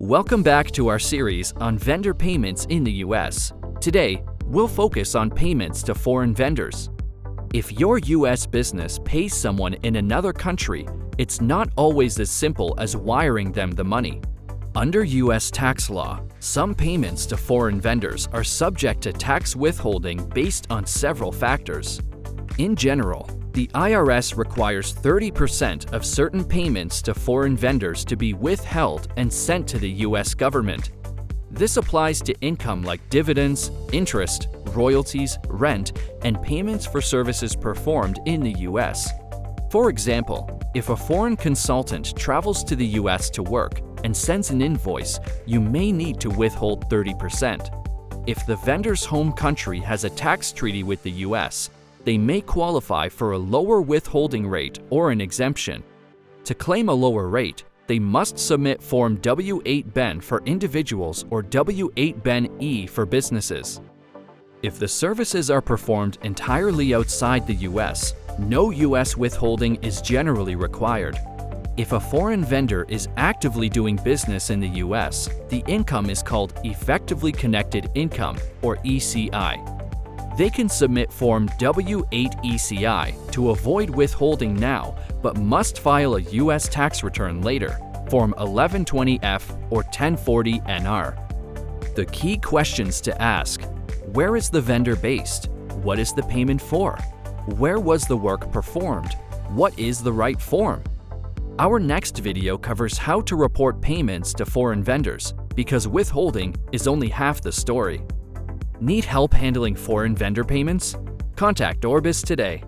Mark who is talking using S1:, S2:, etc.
S1: Welcome back to our series on vendor payments in the US. Today, we'll focus on payments to foreign vendors. If your US business pays someone in another country, it's not always as simple as wiring them the money. Under US tax law, some payments to foreign vendors are subject to tax withholding based on several factors. In general, the IRS requires 30% of certain payments to foreign vendors to be withheld and sent to the US government. This applies to income like dividends, interest, royalties, rent, and payments for services performed in the US. For example, if a foreign consultant travels to the US to work and sends an invoice, you may need to withhold 30%. If the vendor's home country has a tax treaty with the US, they may qualify for a lower withholding rate or an exemption. To claim a lower rate, they must submit Form W-8 Ben for individuals or W-8 Ben E for businesses. If the services are performed entirely outside the US, no US withholding is generally required. If a foreign vendor is actively doing business in the US, the income is called Effectively Connected Income, or ECI. They can submit Form W-8 ECI to avoid withholding now, but must file a U.S. tax return later, Form 1120-F or 1040-NR. The key questions to ask: where is the vendor based? What is the payment for? Where was the work performed? What is the right form? Our next video covers how to report payments to foreign vendors, because withholding is only half the story. Need help handling foreign vendor payments? Contact Orbiss today.